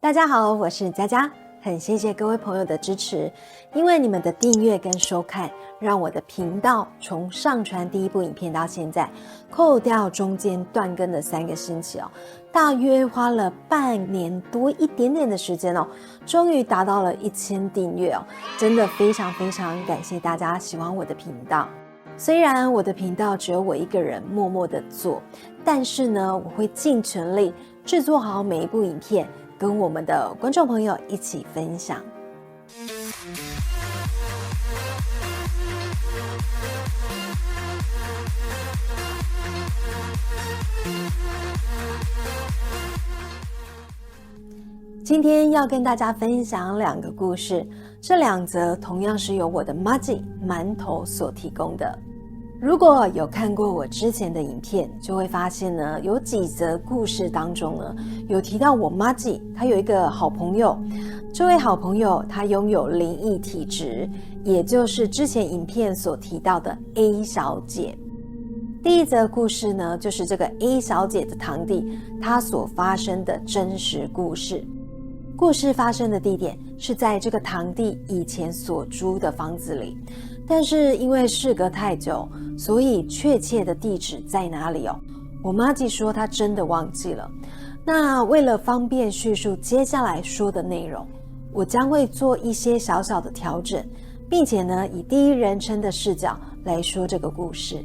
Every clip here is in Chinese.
大家好，我是佳佳，很谢谢各位朋友的支持，因为你们的订阅跟收看，让我的频道从上传第一部影片到现在，扣掉中间断更的3个星期大约花了半年多一点点的时间终于达到了1000订阅真的非常非常感谢大家喜欢我的频道。虽然我的频道只有我一个人默默的做，但是呢，我会尽全力制作好每一部影片，跟我们的观众朋友一起分享。今天要跟大家分享2个故事，这2则同样是由我的麻吉馒头所提供的。如果有看过我之前的影片，就会发现呢，有几则故事当中呢，有提到我麻吉他有一个好朋友，这位好朋友他拥有灵异体质，也就是之前影片所提到的 A 小姐。第一则故事呢，就是这个 A 小姐的堂弟他所发生的真实故事。故事发生的地点是在这个堂弟以前所租的房子里，但是因为事隔太久，所以确切的地址在哪里我麻吉说他真的忘记了。那为了方便叙述接下来说的内容，我将会做一些小小的调整，并且呢，以第一人称的视角来说这个故事。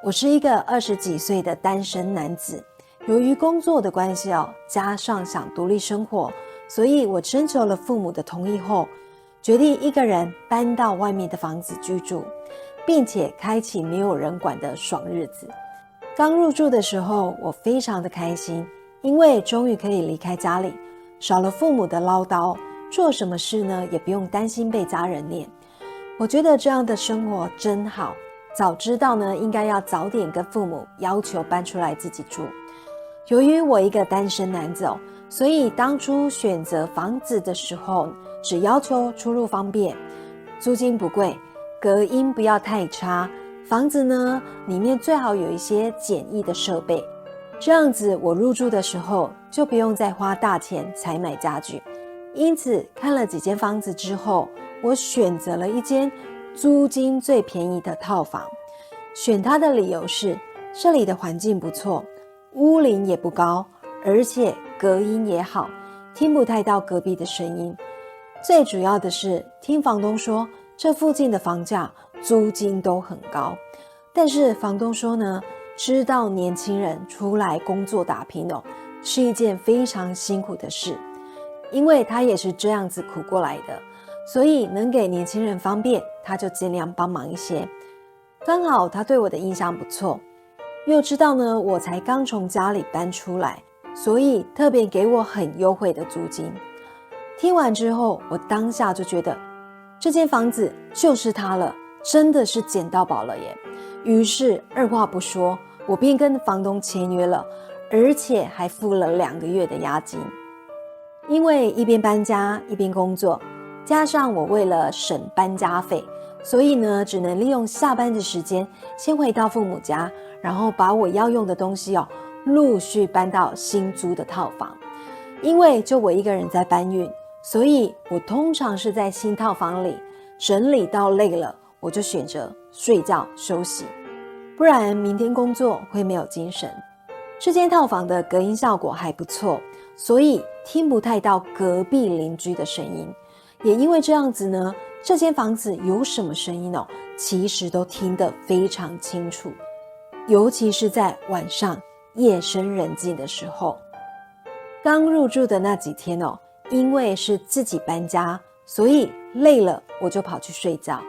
我是一个20几岁的单身男子，由于工作的关系加上想独立生活，所以我征求了父母的同意后，决定一个人搬到外面的房子居住，并且开启没有人管的爽日子。刚入住的时候，我非常的开心，因为终于可以离开家里，少了父母的唠叨，做什么事呢也不用担心被家人念。我觉得这样的生活真好，早知道呢，应该要早点跟父母要求搬出来自己住。由于我一个单身男子所以当初选择房子的时候，只要求出入方便，租金不贵，隔音不要太差，房子呢里面最好有一些简易的设备，这样子我入住的时候就不用再花大钱采买家具。因此看了几间房子之后，我选择了一间租金最便宜的套房。选它的理由是这里的环境不错，屋龄也不高，而且隔音也好，听不太到隔壁的声音。最主要的是听房东说这附近的房价租金都很高，但是房东说呢，知道年轻人出来工作打拼是一件非常辛苦的事，因为他也是这样子苦过来的，所以能给年轻人方便，他就尽量帮忙一些。刚好他对我的印象不错，又知道呢我才刚从家里搬出来，所以特别给我很优惠的租金。听完之后，我当下就觉得这间房子就是它了，真的是捡到宝了耶。于是二话不说，我便跟房东签约了，而且还付了2个月的押金。因为一边搬家一边工作，加上我为了省搬家费，所以呢只能利用下班的时间先回到父母家，然后把我要用的东西陆续搬到新租的套房。因为就我一个人在搬运，所以我通常是在新套房里整理到累了，我就选择睡觉休息，不然明天工作会没有精神。这间套房的隔音效果还不错，所以听不太到隔壁邻居的声音。也因为这样子呢，这间房子有什么声音其实都听得非常清楚，尤其是在晚上夜深人静的时候。刚入住的那几天因为是自己搬家，所以累了我就跑去睡觉，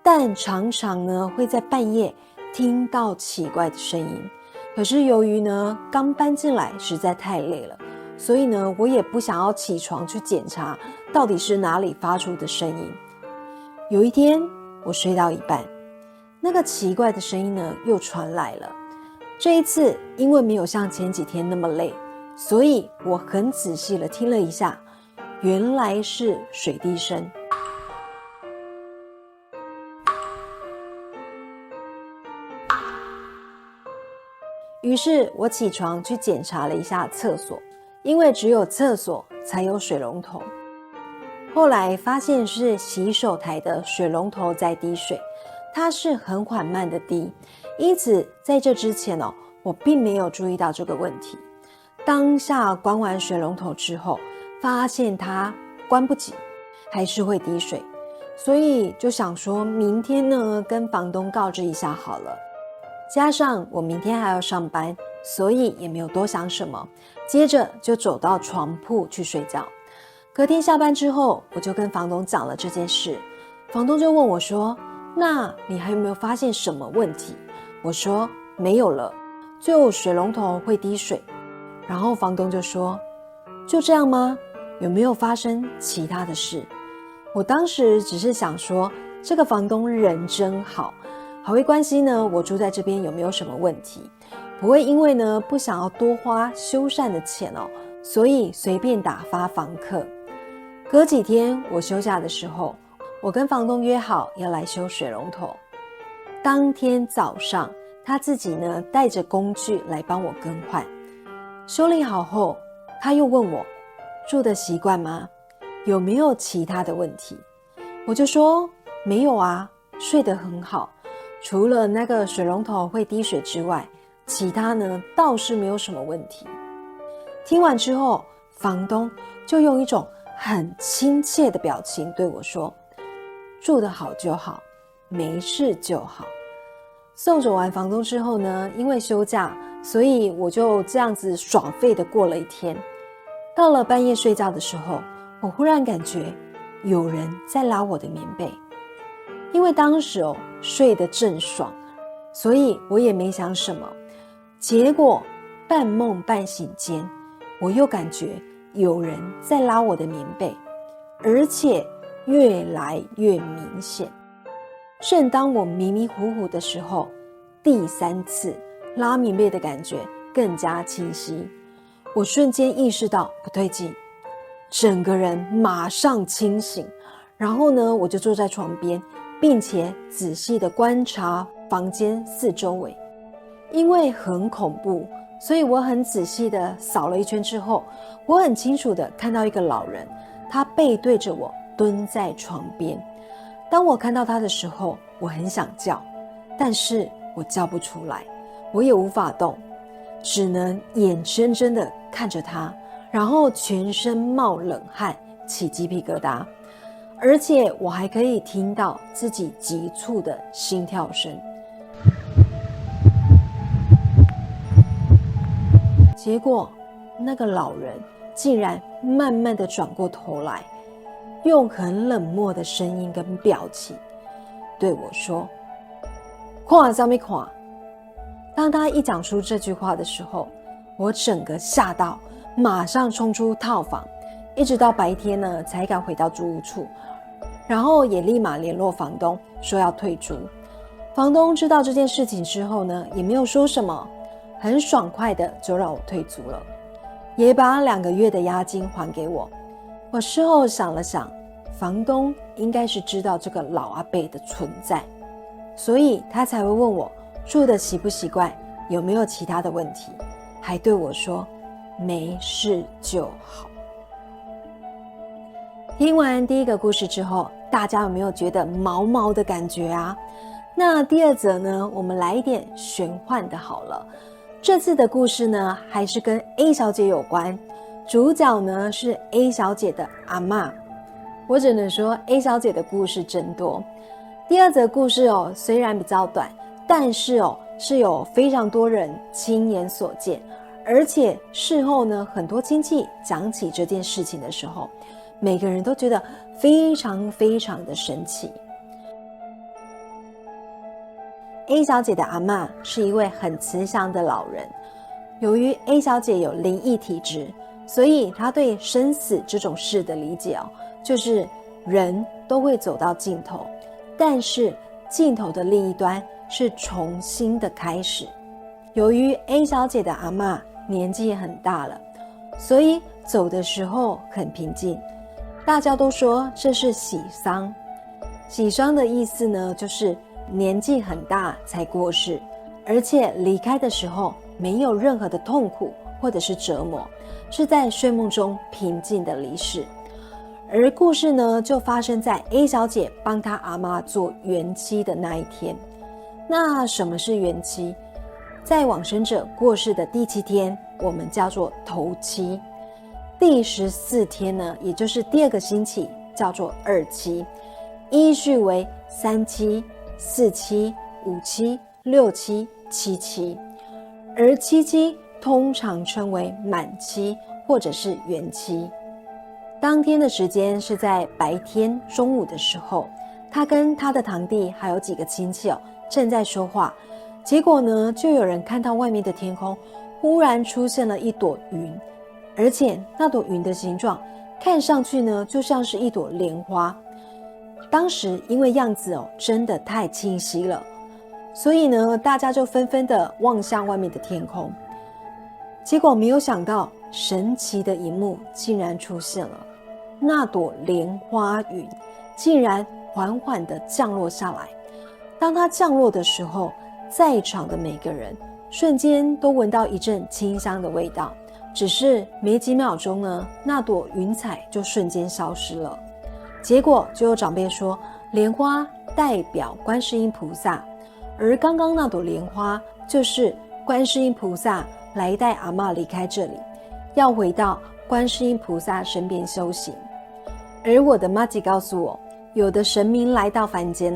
但常常呢会在半夜听到奇怪的声音。可是由于呢刚搬进来实在太累了，所以呢我也不想要起床去检查到底是哪里发出的声音。有一天我睡到一半，那个奇怪的声音呢又传来了。这一次因为没有像前几天那么累，所以我很仔细地听了一下，原来是水滴声。于是我起床去检查了一下厕所，因为只有厕所才有水龙头。后来发现是洗手台的水龙头在滴水，它是很缓慢的滴，因此在这之前我并没有注意到这个问题。当下关完水龙头之后，发现它关不紧，还是会滴水，所以就想说明天呢跟房东告知一下好了。加上我明天还要上班，所以也没有多想什么，接着就走到床铺去睡觉。隔天下班之后，我就跟房东讲了这件事，房东就问我说，那你还有没有发现什么问题？我说没有了，就水龙头会滴水。然后房东就说，就这样吗？有没有发生其他的事？我当时只是想说，这个房东人真好，还会关心呢我住在这边有没有什么问题，不会因为呢不想要多花修缮的钱所以随便打发房客。隔几天我休假的时候，我跟房东约好要来修水龙头。当天早上他自己呢带着工具来帮我更换。修理好后，他又问我住的习惯吗？有没有其他的问题？我就说没有啊，睡得很好，除了那个水龙头会滴水之外，其他呢倒是没有什么问题。听完之后，房东就用一种很亲切的表情对我说，住得好就好，没事就好。送走完房东之后呢，因为休假，所以我就这样子爽废的过了一天。到了半夜睡觉的时候，我忽然感觉有人在拉我的棉被。因为当时睡得正爽，所以我也没想什么。结果半梦半醒间，我又感觉有人在拉我的棉被，而且越来越明显。正当我迷迷糊糊的时候，第3次拉棉被的感觉更加清晰。我瞬间意识到不对劲，整个人马上清醒，然后呢，我就坐在床边，并且仔细的观察房间四周围。因为很恐怖，所以我很仔细的扫了一圈之后，我很清楚的看到一个老人，他背对着我蹲在床边。当我看到他的时候，我很想叫，但是我叫不出来，我也无法动，只能眼睁睁的看着他，然后全身冒冷汗，起鸡皮疙瘩，而且我还可以听到自己急促的心跳声。结果那个老人竟然慢慢的转过头来，用很冷漠的声音跟表情对我说，看什么看？当他一讲出这句话的时候，我整个吓到，马上冲出套房，一直到白天呢才敢回到租屋处，然后也立马联络房东说要退租。房东知道这件事情之后呢，也没有说什么，很爽快的就让我退租了，也把2个月的押金还给我。我事后想了想，房东应该是知道这个老阿伯的存在，所以他才会问我住的习不习惯，有没有其他的问题，还对我说没事就好。听完第一个故事之后，大家有没有觉得毛毛的感觉啊？那第二则呢，我们来一点玄幻的好了。这次的故事呢，还是跟 A 小姐有关，主角呢是 A 小姐的阿嬷。我只能说 A 小姐的故事真多。第二则故事虽然比较短，但是是有非常多人亲眼所见，而且事后呢，很多亲戚讲起这件事情的时候，每个人都觉得非常非常的神奇。A 小姐的阿嬷是一位很慈祥的老人，由于 A 小姐有灵异体质，所以她对生死这种事的理解就是人都会走到尽头，但是尽头的另一端是重新的开始。由于 A 小姐的阿嬷年纪很大了，所以走的时候很平静，大家都说这是喜丧。喜丧的意思呢，就是年纪很大才过世，而且离开的时候没有任何的痛苦或者是折磨，是在睡梦中平静的离世。而故事呢，就发生在 A 小姐帮她阿嬷做圆妻的那一天。那什么是圆妻？在往生者过世的第7天，我们叫做头七。第14天呢，也就是第2个星期，叫做二七。依序为3七、4七、5七、6七、7七。而7七通常称为满期或者是圆期。当天的时间是在白天中午的时候，他跟他的堂弟还有几个亲戚正在说话，结果呢，就有人看到外面的天空忽然出现了一朵云，而且那朵云的形状看上去呢，就像是一朵莲花。当时因为样子真的太清晰了，所以呢，大家就纷纷的望向外面的天空。结果没有想到，神奇的一幕竟然出现了，那朵莲花云竟然缓缓地降落下来。当它降落的时候，在场的每个人瞬间都闻到一阵清香的味道，只是没几秒钟呢，那朵云彩就瞬间消失了。结果就有长辈说，莲花代表观世音菩萨，而刚刚那朵莲花就是观世音菩萨来带阿嬷离开这里，要回到观世音菩萨身边修行。而我的妈吉告诉我，有的神明来到凡间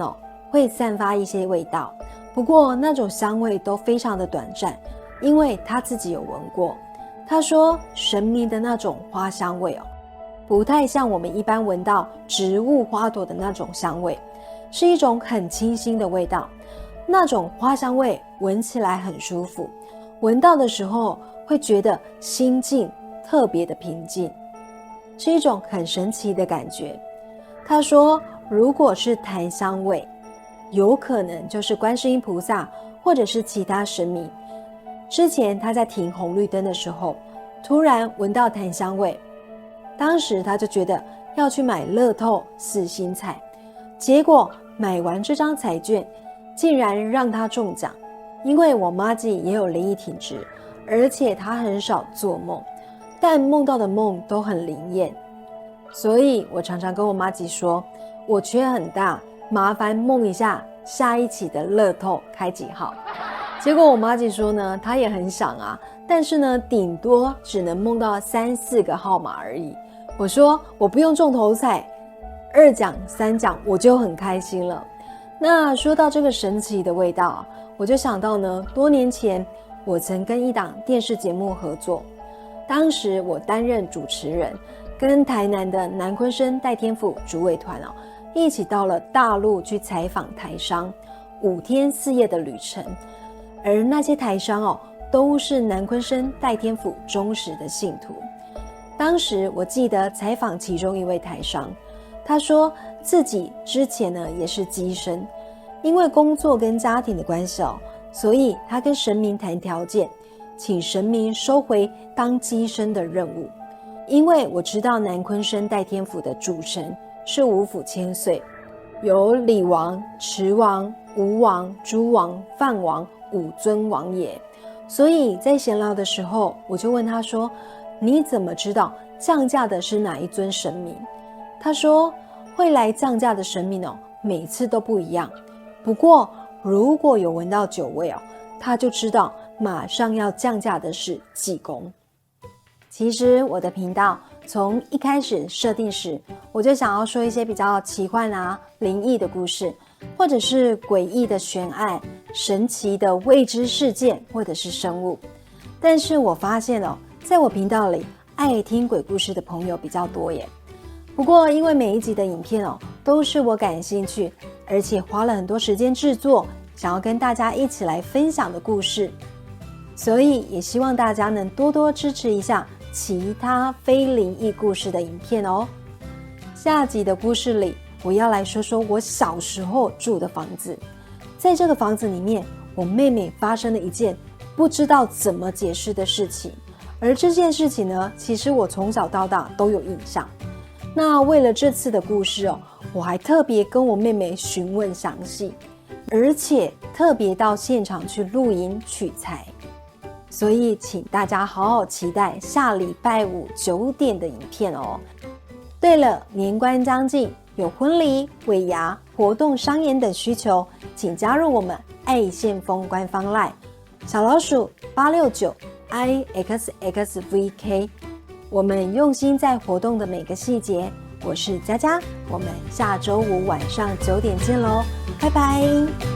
会散发一些味道，不过那种香味都非常的短暂，因为他自己有闻过。他说神明的那种花香味不太像我们一般闻到植物花朵的那种香味，是一种很清新的味道。那种花香味闻起来很舒服，闻到的时候会觉得心境特别的平静，是一种很神奇的感觉。他说如果是檀香味，有可能就是观世音菩萨或者是其他神明。之前他在停红绿灯的时候，突然闻到檀香味，当时他就觉得要去买乐透4星彩，结果买完这张彩券竟然让他中奖。因为我妈吉也有灵异体质，而且她很少做梦，但梦到的梦都很灵验，所以我常常跟我妈吉说，我缺很大，麻烦梦一下下一期的乐透开几号。结果我妈吉说呢，她也很想啊，但是呢，顶多只能梦到3、4个号码而已。我说我不用中头彩，2奖3奖我就很开心了。那说到这个神奇的味道我就想到呢，多年前我曾跟一档电视节目合作，当时我担任主持人，跟台南的南鲲生代天府主委团一起到了大陆去采访台商，5天4夜的旅程。而那些台商都是南鲲生代天府忠实的信徒。当时我记得采访其中一位台商，他说自己之前呢也是乩身，因为工作跟家庭的关系所以他跟神明谈条件，请神明收回当乩身的任务。因为我知道南鲲生代天府的主神是五府千岁，有李王、池王、吴王、诸王、范王5尊王爷。所以在闲聊的时候，我就问他说，你怎么知道降价的是哪一尊神明？他说会来降价的神明每次都不一样，不过如果有闻到酒味他就知道马上要降价的是济公。其实我的频道从一开始设定时，我就想要说一些比较奇幻灵异的故事，或者是诡异的悬案、神奇的未知事件，或者是生物。但是我发现在我频道里爱听鬼故事的朋友比较多耶。不过因为每一集的影片都是我感兴趣，而且花了很多时间制作，想要跟大家一起来分享的故事，所以也希望大家能多多支持一下其他非灵异故事的影片下集的故事里，我要来说说我小时候住的房子。在这个房子里面，我妹妹发生了一件不知道怎么解释的事情，而这件事情呢，其实我从小到大都有印象。那为了这次的故事我还特别跟我妹妹询问详细，而且特别到现场去录音取材。所以请大家好好期待下礼拜五9点的影片哦。对了，年关将近，有婚礼、尾牙、活动、商演等需求，请加入我们爱先锋官方 LINE 小老鼠869IXXVK， 我们用心在活动的每个细节。我是佳佳，我们下周五晚上9点见喽，拜拜。